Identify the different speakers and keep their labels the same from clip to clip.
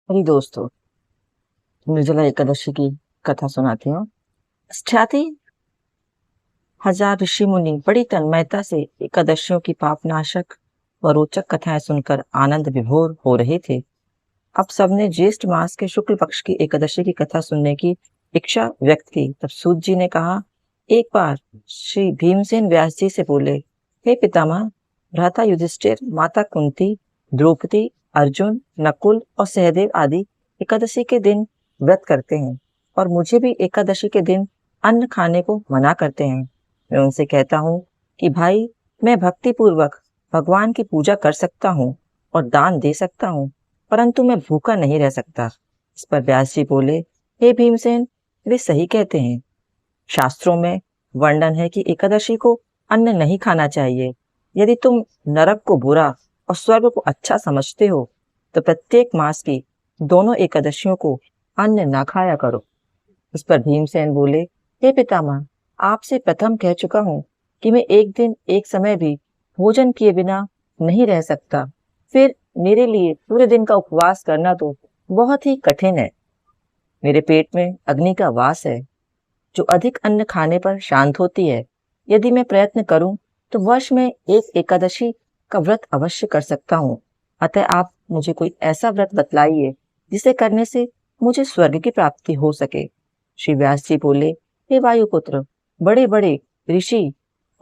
Speaker 1: मेरी दोस्तों, निर्जला एकादशी की कथा सुनाती हूँ। अष्टादि हजार ऋषि मुनि बड़ी तन्मयता से एकादशियों की पापनाशक व रोचक कथाएं सुनकर आनंद विभोर हो रहे थे। अब सबने ज्येष्ठ मास के शुक्ल पक्ष की एकादशी की कथा सुनने की इच्छा व्यक्त की। तब सूत जी ने कहा, एक बार श्री भीमसेन व्यास जी से बोले, हे पितामह, भ्राता युधिष्ठिर, माता कुंती, द्रौपदी, अर्जुन, नकुल और सहदेव आदि एकादशी के दिन व्रत करते हैं और मुझे भी एकादशी के दिन अन्न खाने को मना करते हैं। मैं उनसे कहता हूँ कि भाई, मैं भक्ति पूर्वक भगवान की पूजा कर सकता हूँ और दान दे सकता हूँ, परंतु मैं भूखा नहीं रह सकता। इस पर व्यास जी बोले, हे भीमसेन, वे सही कहते हैं। शास्त्रों में वर्णन है कि एकादशी को अन्न नहीं खाना चाहिए। यदि तुम नरक को बुरा और स्वर्ग को अच्छा समझते हो तो प्रत्येक मास की दोनों एकादशियों को अन्न ना खाया करो। उस पर भीमसेन बोले, हे पितामह, आपसे प्रथम कह चुका हूँ कि मैं एक दिन एक समय भी भोजन किए बिना नहीं रह सकता। फिर मेरे लिए पूरे दिन का उपवास करना तो बहुत ही कठिन है। मेरे पेट में अग्नि का वास है जो अधिक अन्न खाने पर शांत होती है। यदि मैं प्रयत्न करूं तो वर्ष में एक एकादशी का व्रत अवश्य कर सकता हूँ। अतः आप मुझे कोई ऐसा व्रत बतलाइए जिसे करने से मुझे स्वर्ग की प्राप्ति हो सके। श्री व्यास जी बोले, हे वायुपुत्र, बड़े बड़े ऋषि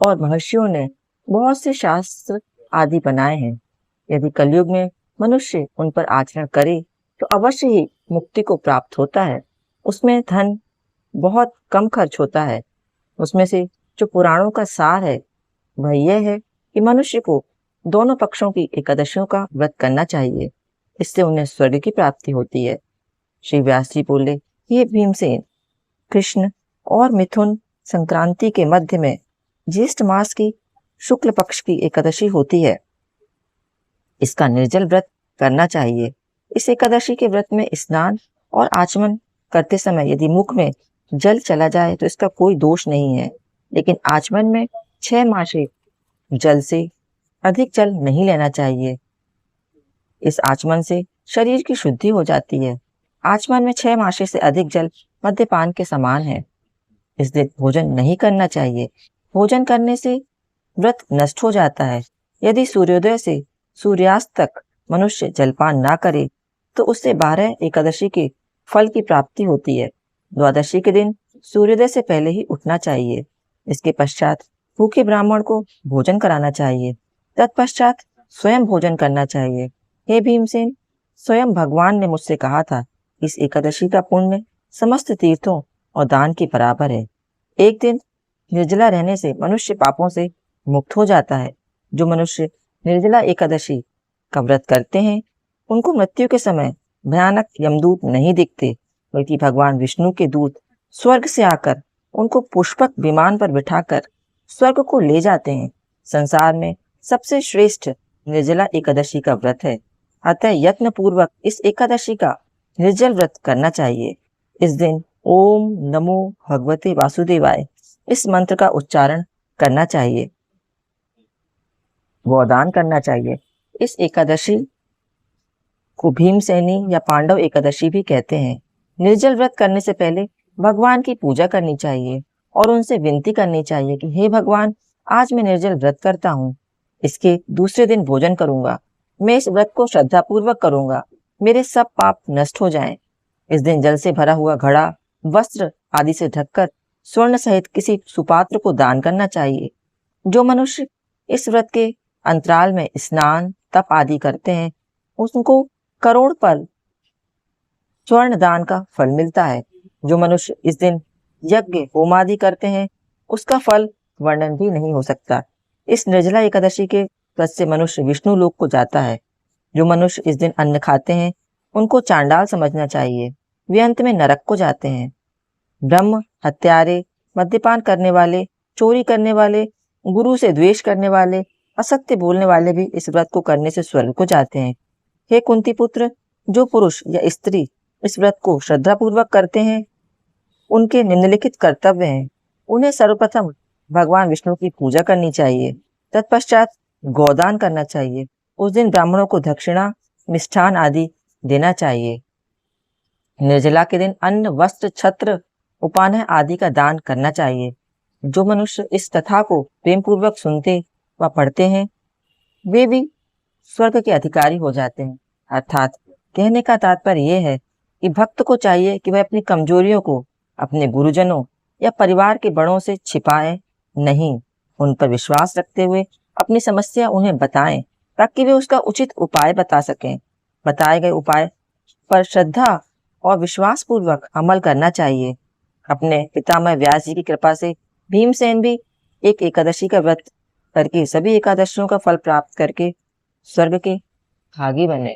Speaker 1: और महर्षियों ने बहुत से शास्त्र आदि बनाए हैं। यदि कलयुग में मनुष्य उन पर आचरण करे तो अवश्य ही मुक्ति को प्राप्त होता है। उसमें धन बहुत कम खर्च होता है। उसमें से जो पुराणों का सार है वह यह है कि मनुष्य को दोनों पक्षों की एकादशियों का व्रत करना चाहिए। इससे उन्हें स्वर्ग की प्राप्ति होती है। श्री व्यास जी बोले, ये भीमसेन, कृष्ण और मिथुन संक्रांति के मध्य में ज्येष्ठ मास की शुक्ल पक्ष की एकादशी होती है। इसका निर्जल व्रत करना चाहिए। इस एकादशी के व्रत में स्नान और आचमन करते समय यदि मुख में जल चला जाए तो इसका कोई दोष नहीं है, लेकिन आचमन में 6 मासे जल से अधिक जल नहीं लेना चाहिए। इस आचमन से शरीर की शुद्धि हो जाती है। आचमन में 6 मासे से अधिक जल मद्यपान के समान है। इस दिन भोजन नहीं करना चाहिए। भोजन करने से व्रत नष्ट हो जाता है। यदि सूर्योदय से सूर्यास्त तक मनुष्य जलपान ना करे तो उससे 12 एकादशी के फल की प्राप्ति होती है। द्वादशी के दिन सूर्योदय से पहले ही उठना चाहिए। इसके पश्चात भूखे ब्राह्मण को भोजन कराना चाहिए। तत्पश्चात स्वयं भोजन करना चाहिए। हे भीमसेन, स्वयं भगवान ने मुझसे कहा था, इस एकादशी का पुण्य समस्त तीर्थों और दान के बराबर है। एक दिन निर्जला रहने से मनुष्य पापों से मुक्त हो जाता है। जो मनुष्य निर्जला एकादशी का व्रत करते हैं उनको मृत्यु के समय भयानक यमदूत नहीं दिखते, बल्कि भगवान विष्णु के दूत स्वर्ग से आकर उनको पुष्पक विमान पर बिठाकर स्वर्ग को ले जाते हैं। संसार में सबसे श्रेष्ठ निर्जला एकादशी का व्रत है। अतः यत्न पूर्वक इस एकादशी का निर्जल व्रत करना चाहिए। इस दिन ओम नमो भगवते वासुदेवाय इस मंत्र का उच्चारण करना चाहिए। गोदान करना चाहिए। इस एकादशी को भीमसेनी या पांडव एकादशी भी कहते हैं। निर्जल व्रत करने से पहले भगवान की पूजा करनी चाहिए और उनसे विनती करनी चाहिए कि हे भगवान, आज मैं निर्जल व्रत करता हूँ। इसके दूसरे दिन भोजन करूंगा। मैं इस व्रत को श्रद्धापूर्वक करूंगा। मेरे सब पाप नष्ट हो जाएं। इस दिन जल से भरा हुआ घड़ा, वस्त्र आदि से ढककर स्वर्ण सहित किसी सुपात्र को दान करना चाहिए। जो मनुष्य इस व्रत के अंतराल में स्नान तप आदि करते हैं उनको करोड़ पर स्वर्ण दान का फल मिलता है। जो मनुष्य इस दिन यज्ञ होमादि करते हैं उसका फल वर्णन भी नहीं हो सकता। इस निर्जला एकादशी के व्रत से मनुष्य विष्णु लोक को जाता है। जो मनुष्य इस दिन अन्न खाते हैं उनको चांडाल समझना चाहिए। वे अंत में नरक को जाते हैं। ब्रह्म हत्यारे, मद्यपान करने वाले, चोरी करने वाले, गुरु से द्वेष करने वाले, असत्य बोलने वाले भी इस व्रत को करने से स्वर्ग को जाते हैं। हे कुंती पुत्र, जो पुरुष या स्त्री इस व्रत को श्रद्धापूर्वक करते हैं उनके निम्नलिखित कर्तव्य हैं। उन्हें सर्वप्रथम भगवान विष्णु की पूजा करनी चाहिए। तत्पश्चात गोदान करना चाहिए। उस दिन ब्राह्मणों को दक्षिणा, मिष्ठान आदि देना चाहिए। निर्जला के दिन अन्न, वस्त्र, छत्र, उपानय आदि का दान करना चाहिए। जो मनुष्य इस कथा को प्रेम पूर्वक सुनते व पढ़ते हैं वे भी स्वर्ग के अधिकारी हो जाते हैं। अर्थात कहने का तात्पर्य यह है कि भक्त को चाहिए कि वह अपनी कमजोरियों को अपने गुरुजनों या परिवार के बड़ों से छिपाए नहीं, उन पर विश्वास रखते हुए अपनी समस्या उन्हें बताएं ताकि वे उसका उचित उपाय बता सकें। बताए गए उपाय पर श्रद्धा और विश्वास पूर्वक अमल करना चाहिए। अपने पितामह व्यास जी की कृपा से भीमसेन भी एक एकादशी का व्रत करके सभी एकादशियों का फल प्राप्त करके स्वर्ग के भागी बने।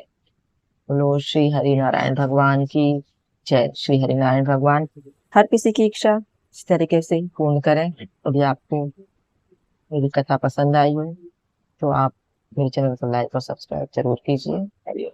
Speaker 1: बोलो श्री हरि नारायण भगवान की जय। श्री हरि नारायण भगवान हर किसी की इच्छा इस तरीके से पूर्ण करें। यदि आपको मेरी कथा पसंद आई हो तो आप मेरे चैनल को लाइक और सब्सक्राइब जरूर कीजिए।